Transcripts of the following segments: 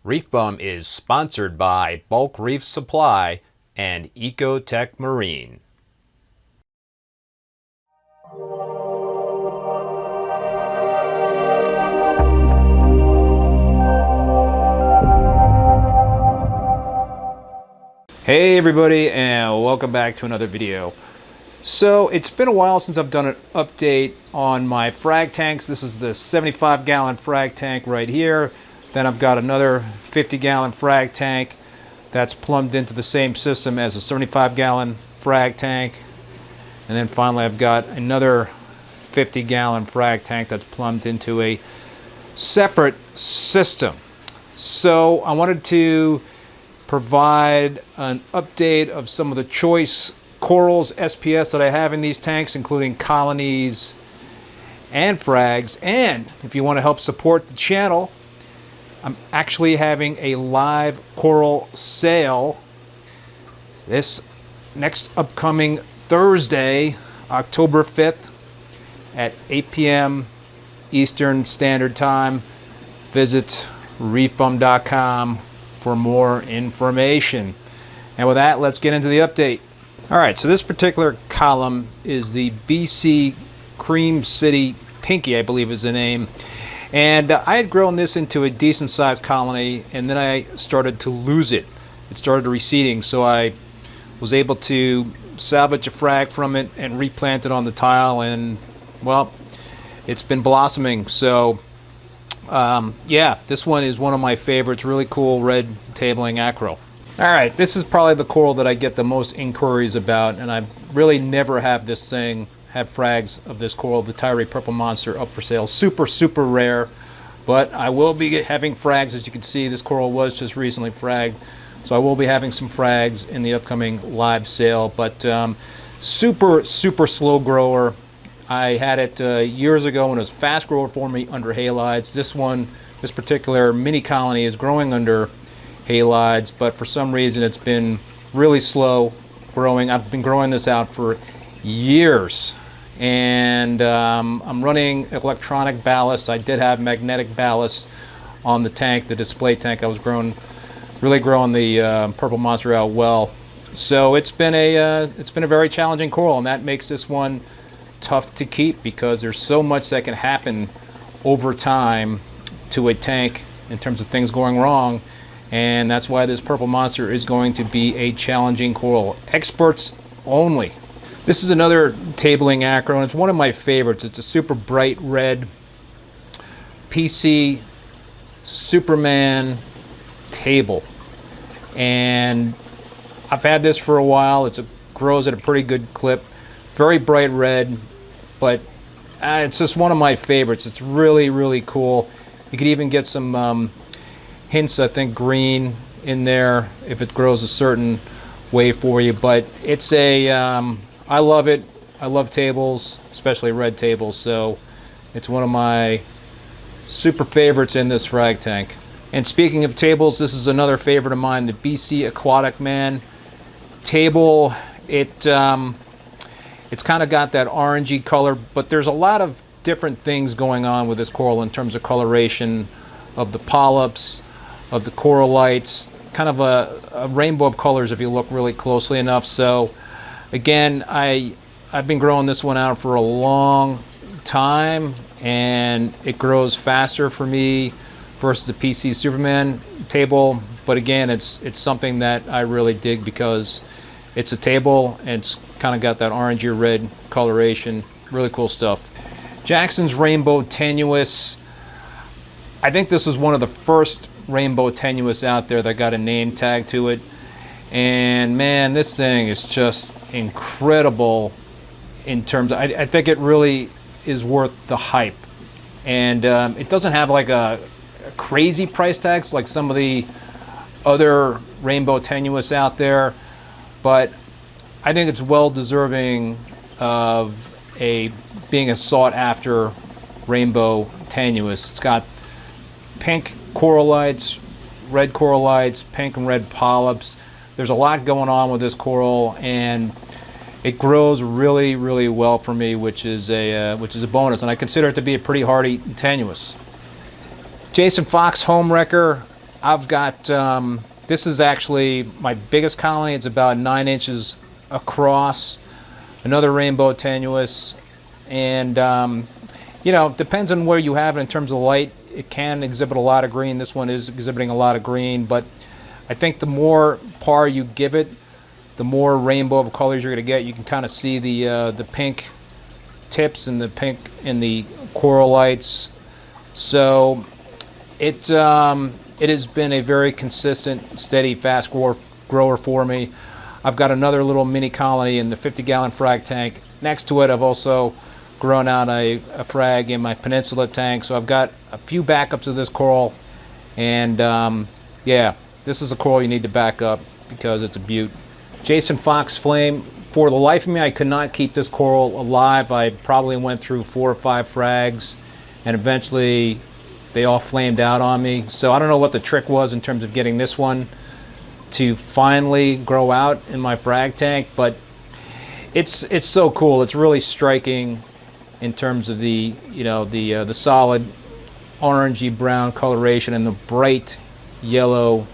ReefBum is sponsored by Bulk Reef Supply and Ecotech Marine. Hey everybody, and welcome back to another video. So it's been a while since I've done an update on my frag tanks. This is the 75-gallon frag tank right here. Then I've got another 50-gallon frag tank that's plumbed into the same system as a 75-gallon frag tank. And then finally I've got another 50-gallon frag tank that's plumbed into a separate system. So I wanted to provide an update of some of the choice corals SPS that I have in these tanks, including colonies and frags. And if you want to help support the channel, I'm actually having a live coral sale this next upcoming Thursday, October 5th at 8 p.m. Eastern Standard Time. Visit reefbum.com for more information. And with that, let's get into the update. All right, so this particular column is the BC Cream City Pinky, I believe is the name. And I had grown this into a decent sized colony, and then I started to lose it. It started receding, so I was able to salvage a frag from it and replant it on the tile, and well, it's been blossoming. So yeah, this one is one of my favorites. Really cool red tabling acro. All right, this is probably the coral that I get the most inquiries about, and I really never have this thing, have frags of this coral, the Tyree Purple Monster, up for sale. Super, super rare, but I will be having frags. As you can see, this coral was just recently fragged, so I will be having some frags in the upcoming live sale. But super, super slow grower. I had it years ago when it was fast grower for me under halides. This particular mini colony is growing under halides, but for some reason it's been really slow growing. I've been growing this out for years, and I'm running electronic ballast. I did have magnetic ballast on the tank, the display tank. I was really growing the Purple Monster out well. So it's been a very challenging coral, and that makes this one tough to keep because there's so much that can happen over time to a tank in terms of things going wrong, and that's why this Purple Monster is going to be a challenging coral. Experts only. This is another tabling acro, and it's one of my favorites. It's a super bright red PC Superman table, and I've had this for a while. It grows at a pretty good clip. Very bright red, but it's just one of my favorites. It's really, really cool. You could even get some hints, I think, green in there if it grows a certain way for you. But it's I love it. I love tables, especially red tables. So it's one of my super favorites in this frag tank. And speaking of tables, this is another favorite of mine, the BC Aquatic Man table. It's kind of got that orangey color, but there's a lot of different things going on with this coral in terms of coloration of the polyps, of the corallites, kind of a rainbow of colors if you look really closely enough. So again, I've been growing this one out for a long time, and it grows faster for me versus the PC Superman table. But again, it's something that I really dig because it's a table and it's kind of got that orangey red coloration. Really cool stuff. Jackson's Rainbow Tenuous. I think this was one of the first Rainbow Tenuous out there that got a name tag to it. And man, this thing is just incredible in terms of, I think it really is worth the hype. And it doesn't have like a crazy price tags like some of the other Rainbow Tenuous out there, but I think it's well deserving of being a sought after Rainbow Tenuous. It's got pink corallites, red corallites, pink and red polyps. There's a lot going on with this coral, and it grows really, really well for me, which is a bonus, and I consider it to be a pretty hardy tenuous. Jason Fox Home Wrecker. I've got, this is actually my biggest colony. It's about 9 inches across. Another rainbow tenuous. And, you know, depends on where you have it in terms of light. It can exhibit a lot of green. This one is exhibiting a lot of green, but I think the more par you give it, the more rainbow of colors you're going to get. You can kind of see the pink tips and the pink in the coral lights. So it has been a very consistent, steady, fast grower for me. I've got another little mini colony in the 50-gallon frag tank. Next to it, I've also grown out a frag in my peninsula tank. So I've got a few backups of this coral. And yeah, this is a coral you need to back up because it's a beaut. Jason Fox Flame. For the life of me, I could not keep this coral alive. I probably went through 4 or 5 frags, and eventually they all flamed out on me. So I don't know what the trick was in terms of getting this one to finally grow out in my frag tank, but it's so cool. It's really striking in terms of the, you know, the solid orangey brown coloration and the bright yellow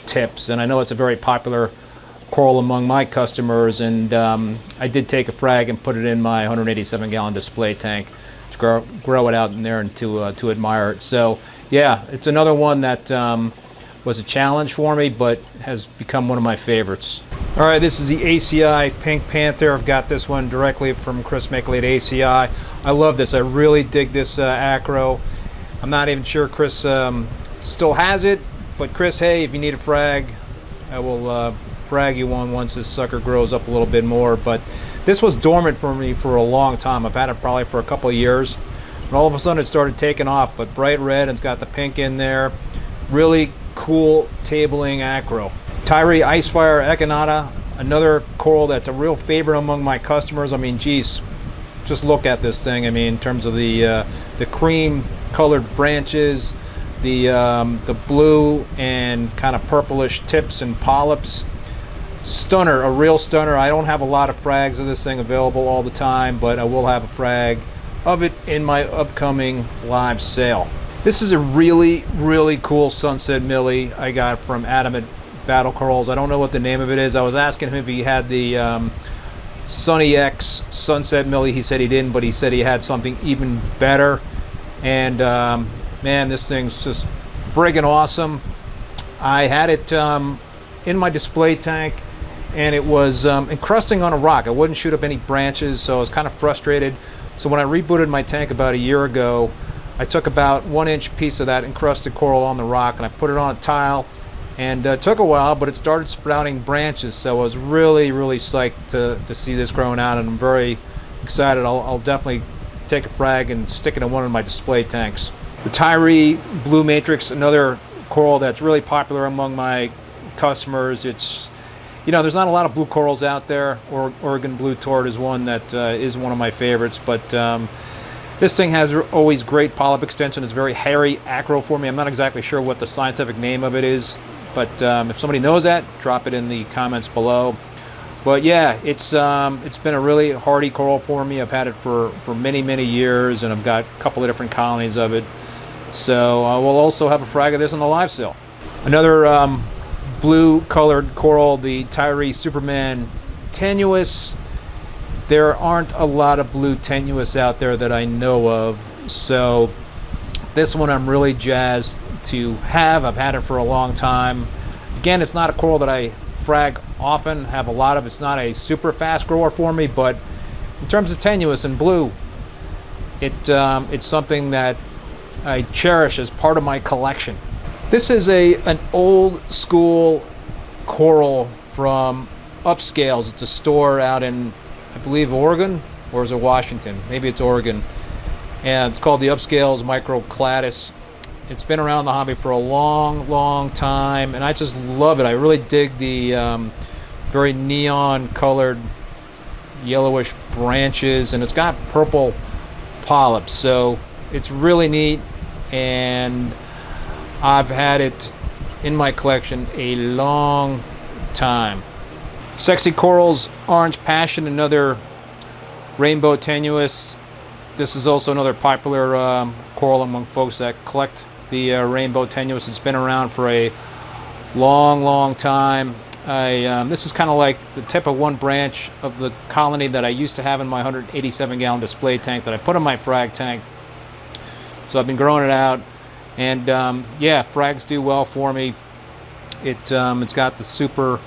tips. And I know it's a very popular coral among my customers, and I did take a frag and put it in my 187-gallon display tank to grow it out in there and to admire it. So yeah, it's another one that was a challenge for me, but has become one of my favorites. All right, this is the ACI Pink Panther. I've got this one directly from Chris Makeley at ACI. I love this. I really dig this acro. I'm not even sure Chris still has it, but Chris, hey, if you need a frag, I will frag you one once this sucker grows up a little bit more. But this was dormant for me for a long time. I've had it probably for a couple of years, and all of a sudden it started taking off. But bright red, and it's got the pink in there. Really cool tabling acro. Tyree Icefire Echinata, another coral that's a real favorite among my customers. I mean, geez, just look at this thing. I mean, in terms of the cream colored branches, the blue and kind of purplish tips and polyps. Stunner, a real stunner. I don't have a lot of frags of this thing available all the time, but I will have a frag of it in my upcoming live sale. This is a really, really cool sunset millie I got from Adam at Battle Corals. I don't know what the name of it is. I was asking him if he had the Sony X sunset millie. He said he didn't, but he said he had something even better. And man, this thing's just friggin' awesome. I had it in my display tank, and it was encrusting on a rock. I wouldn't shoot up any branches, so I was kind of frustrated. So when I rebooted my tank about a year ago, I took about 1-inch piece of that encrusted coral on the rock, and I put it on a tile, and it took a while, but it started sprouting branches. So I was really, really psyched to see this growing out, and I'm very excited. I'll definitely take a frag and stick it in one of my display tanks. The Tyree Blue Matrix, another coral that's really popular among my customers. It's, you know, there's not a lot of blue corals out there. Oregon Blue Tort is one that is one of my favorites, but this thing has always great polyp extension. It's very hairy acro for me. I'm not exactly sure what the scientific name of it is, but if somebody knows that, drop it in the comments below. But yeah, it's been a really hardy coral for me. I've had it for many, many years, and I've got a couple of different colonies of it. So I will also have a frag of this on the live sale. Another blue colored coral, the Tyree Superman Tenuous. There aren't a lot of blue tenuous out there that I know of, so this one I'm really jazzed to have. I've had it for a long time. Again, it's not a coral that I frag often, have a lot of. It's not a super fast grower for me, but in terms of tenuous and blue, it's something that I cherish as part of my collection. This is an old school coral from Upscales. It's a store out in, I believe, Oregon, or is it Washington? Maybe it's Oregon. And it's called the Upscales Microcladus. It's been around the hobby for a long, long time, and I just love it. I really dig the very neon colored yellowish branches, and it's got purple polyps, so it's really neat, and I've had it in my collection a long time. Sexy Corals Orange Passion, another rainbow tenuous. This is also another popular coral among folks that collect the rainbow tenuous. It's been around for a long time. This is kind of like the tip of one branch of the colony that I used to have in my 187-gallon display tank that I put in my frag tank. So I've been growing it out, and yeah, frags do well for me. It's got the super,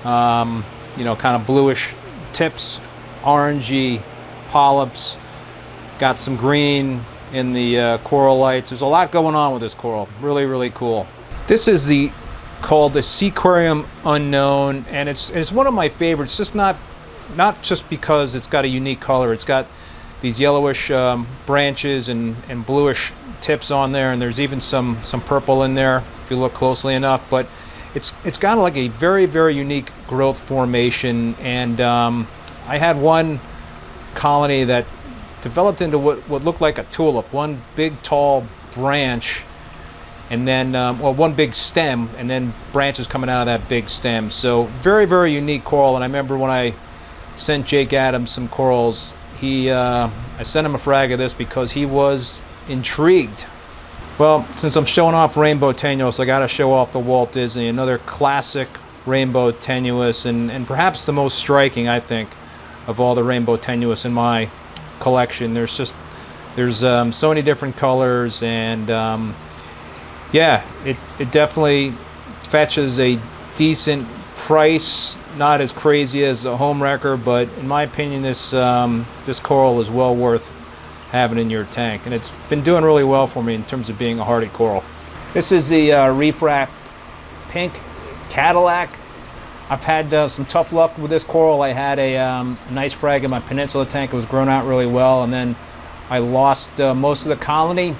you know, kind of bluish tips, orangey polyps, got some green in the coral lights. There's a lot going on with this coral. Really cool. This is called the Seaquarium Unknown, and it's one of my favorites. Just not just because it's got a unique color. It's got these yellowish branches and bluish tips on there, and there's even some purple in there if you look closely enough. But it's got like a very unique growth formation, and I had one colony that developed into what looked like a tulip, one big tall branch, and then well, one big stem, and then branches coming out of that big stem. So very unique coral. And I remember when I sent Jake Adams some corals, I sent him a frag of this because he was intrigued. Well, since I'm showing off rainbow tenuous, I got to show off the Walt Disney, another classic rainbow tenuous, and perhaps the most striking, I think, of all the rainbow tenuous in my collection. There's so many different colors, and yeah, it definitely fetches a decent price. Not as crazy as the home wrecker, but in my opinion, this coral is well worth having in your tank, and it's been doing really well for me in terms of being a hardy coral. This is the Reef Wrap Pink Cadillac. I've had some tough luck with this coral. I had a nice frag in my peninsula tank. It was grown out really well, and then I lost most of the colony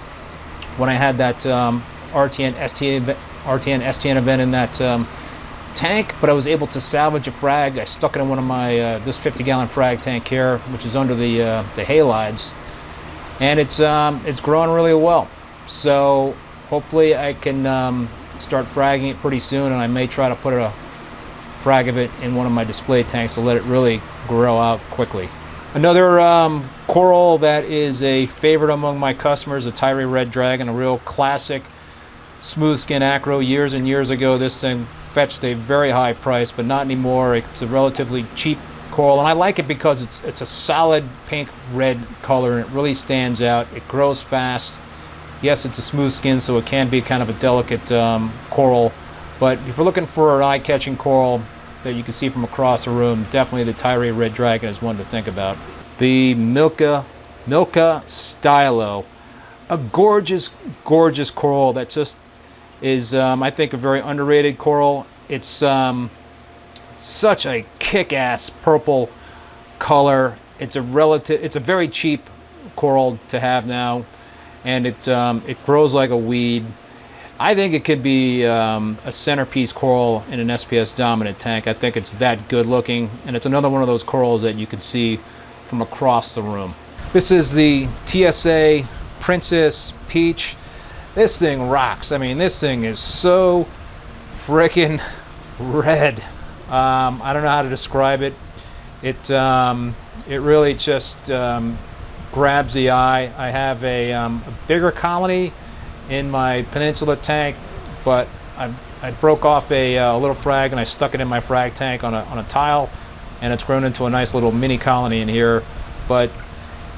when I had that RTN STN event in that tank, but I was able to salvage a frag. I stuck it in one of my this 50-gallon frag tank here, which is under the Halides, and it's growing really well. So hopefully I can start fragging it pretty soon, and I may try to put a frag of it in one of my display tanks to let it really grow out quickly. Another coral that is a favorite among my customers, a Tyree Red Dragon, a real classic smooth skin acro. Years and years ago, this thing fetched a very high price, but not anymore. It's a relatively cheap coral, and I like it because it's a solid pink red color, and it really stands out. It grows fast. Yes, it's a smooth skin, so it can be kind of a delicate coral, but if you're looking for an eye-catching coral that you can see from across the room, definitely the Tyree Red Dragon is one to think about. The Milka Stylo, a gorgeous coral that just is, I think, a very underrated coral. It's such a kick-ass purple color. It's a very cheap coral to have now, and it grows like a weed. I think it could be a centerpiece coral in an SPS dominant tank. I think it's that good looking, and it's another one of those corals that you can see from across the room. This is the TSA Princess Peach. This thing rocks. I mean, this thing is so frickin' red. I don't know how to describe it. It really just grabs the eye. I have a bigger colony in my peninsula tank, but I broke off a little frag and I stuck it in my frag tank on a tile, and it's grown into a nice little mini colony in here. But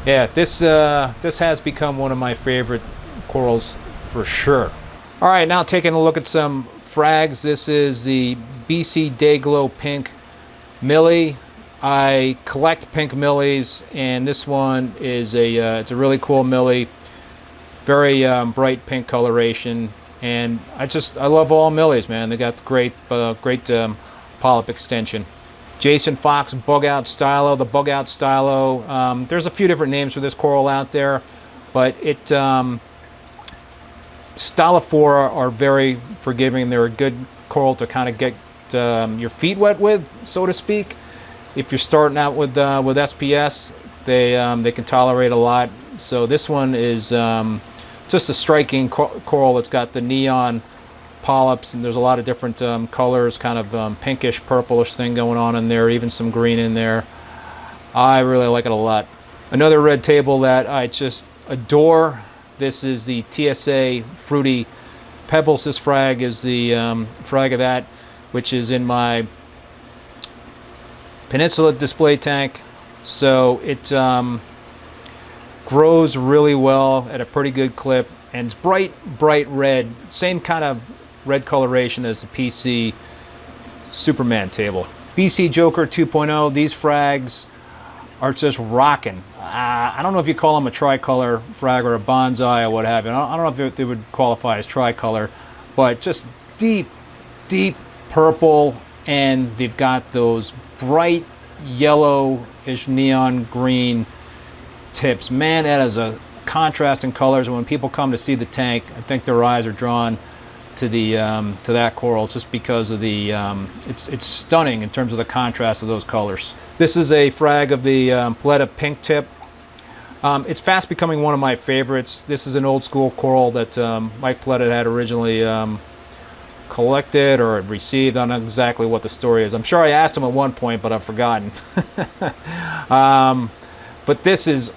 yeah, this has become one of my favorite corals for sure. All right, now taking a look at some frags. This is the BC Dayglow Pink Millie. I collect pink millies, and this one is it's a really cool millie. Very bright pink coloration, and I love all millies, man. They got great polyp extension. Jason Fox Bug Out Stylo. The Bug Out Stylo. There's a few different names for this coral out there, but Stylophora are very forgiving. They're a good coral to kind of get your feet wet with, so to speak. If you're starting out with SPS, they can tolerate a lot. So this one is just a striking coral. It's got the neon polyps, and there's a lot of different colors, kind of pinkish, purplish thing going on in there, even some green in there. I really like it a lot. Another red table that I just adore This is the TSA Fruity Pebbles. This frag is the frag of that, which is in my Peninsula display tank. So it grows really well at a pretty good clip, and it's bright red, same kind of red coloration as the PC Superman table. BC Joker 2.0, these frags are just rocking. I don't know if you call them a tricolor frag or a bonsai or what have you. I don't know if they would qualify as tricolor, but just deep purple, and they've got those bright yellowish neon green tips. Man, that is a contrast in colors. And when people come to see the tank, I think their eyes are drawn to the to that coral just because of the it's stunning in terms of the contrast of those colors. This is a frag of the Paletta pink tip. It's fast becoming one of my favorites. This is an old school coral that Mike Paletta had originally collected or received. I don't know exactly what the story is. I'm sure I asked him at one point, but I've forgotten. But this is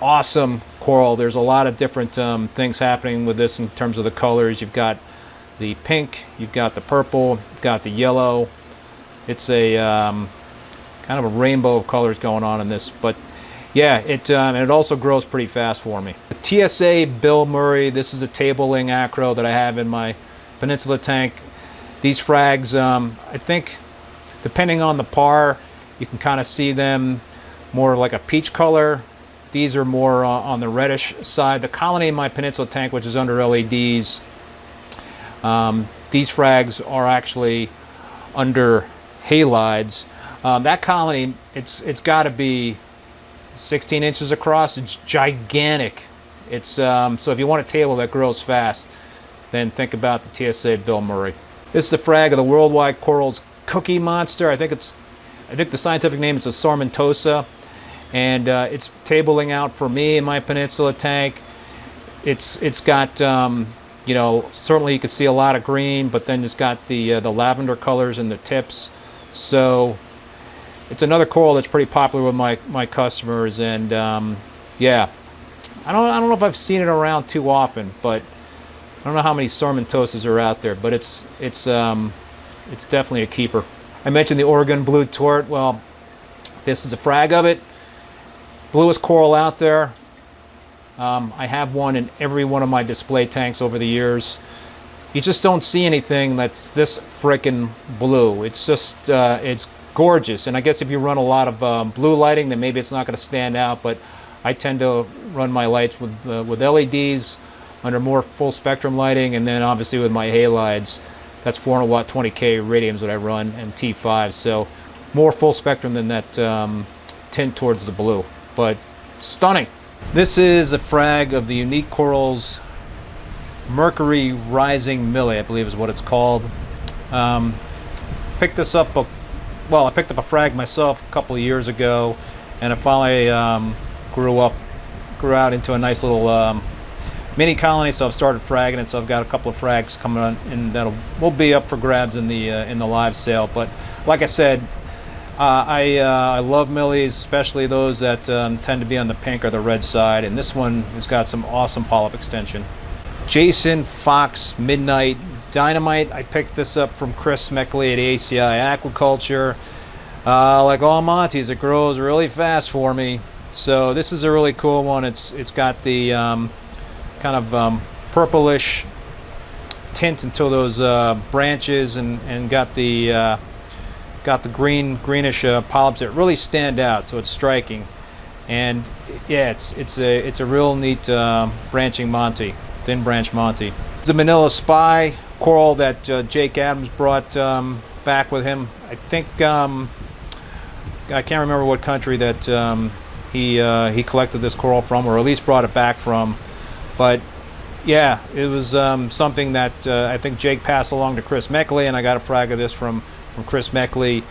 awesome coral. There's a lot of different things happening with this in terms of the colors. You've got the pink, you've got the purple, you've got the yellow. It's a kind of a rainbow of colors going on in this, but yeah, and it also grows pretty fast for me. The TSA Bill Murray, this is a tabling acro that I have in my Peninsula tank. These frags, I think depending on the par, you can kind of see them more like a peach color. These are more on the reddish side. The colony in my Peninsula tank, which is under LEDs, these frags are actually under halides. That colony, it's got to be 16 inches across. It's gigantic. It's so if you want a table that grows fast, then think about the TSA Bill Murray. This is a frag of the Worldwide Corals Cookie Monster. I think the scientific name is a Sarmentosa, and it's tabling out for me in my Peninsula tank. It's got you know, certainly you can see a lot of green, but then it's got the lavender colors in the tips. So it's another coral that's pretty popular with my customers, and yeah, I don't know if I've seen it around too often, but I don't know how many Sarmentosas are out there, but it's definitely a keeper. I mentioned the Oregon Blue Tort. Well, this is a frag of it. Bluest coral out there. I have one in every one of my display tanks over the years. You just don't see anything that's this frickin' blue. It's just, it's gorgeous. And I guess if you run a lot of blue lighting, then maybe it's not going to stand out, but I tend to run my lights with LEDs under more full spectrum lighting, and then obviously with my halides, that's 400 watt 20K radiums that I run, and T5, so more full spectrum than that tint towards the blue, but stunning. This is a frag of the Unique Corals Mercury Rising Millie, I believe is what it's called. Picked this up, I picked up a frag myself a couple of years ago, and it finally grew out into a nice little mini colony, so I've started fragging it. So I've got a couple of frags coming on, and will be up for grabs in the live sale. But like I said, I love millies, especially those that tend to be on the pink or the red side, and this one has got some awesome polyp extension. Jason Fox Midnight Dynamite. I picked this up from Chris Smeckley at ACI Aquaculture. Like all Monties, it grows really fast for me. So this is a really cool one. It's got the kind of purplish tint into those branches, and got the greenish polyps that really stand out. So it's striking, and yeah, it's a real neat branching Monty, thin branch Monty. It's a Manila Spy coral that Jake Adams brought back with him. I think I can't remember what country that he collected this coral from, or at least brought it back from. But yeah, it was something that I think Jake passed along to Chris Meckley, and I got a frag of this from Chris Meckley.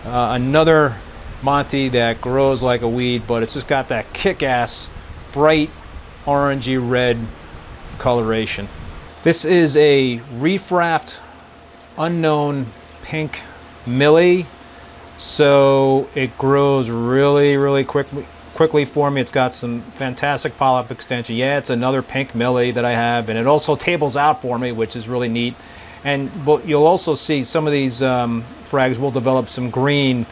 Another Monty that grows like a weed, but it's just got that kick-ass bright orangey red coloration. This is a Reef Raft Unknown Pink Millie. So it grows really quickly for me. It's got some fantastic polyp extension. Yeah, it's another pink millie that I have, and it also tables out for me, which is really neat. And you'll also see some of these frags will develop some green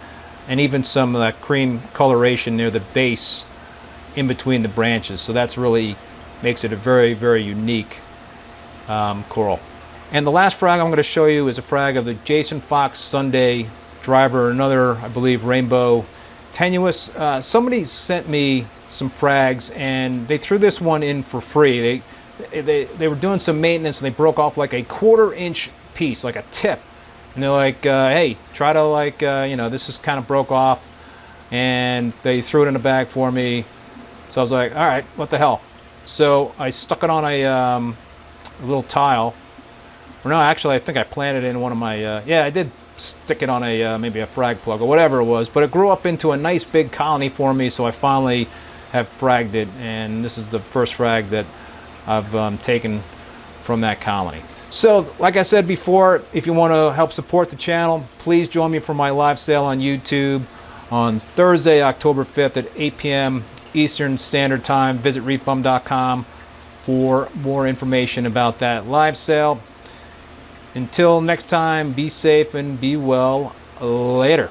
and even some of that cream coloration near the base in between the branches. So that's really makes it a very, very unique coral. And the last frag I'm going to show you is a frag of the Jason Fox Sunday Driver, another, I believe, rainbow tenuous. Somebody sent me some frags and they threw this one in for free. They were doing some maintenance and they broke off like a 1/4 inch piece, like a tip. And they're like, hey, try to like, you know, this is kind of broke off. And they threw it in a bag for me. So I was like, all right, what the hell? So I stuck it on a little tile. Or no, actually, I think I planted it in one of my, yeah, I did stick it on a maybe a frag plug or whatever it was. But it grew up into a nice big colony for me. So I finally have fragged it. And this is the first frag that I've taken from that colony. So, like I said before, if you want to help support the channel, please join me for my live sale on YouTube on Thursday, October 5th at 8 p.m. Eastern Standard Time. Visit reefbum.com for more information about that live sale. Until next time, be safe and be well. Later.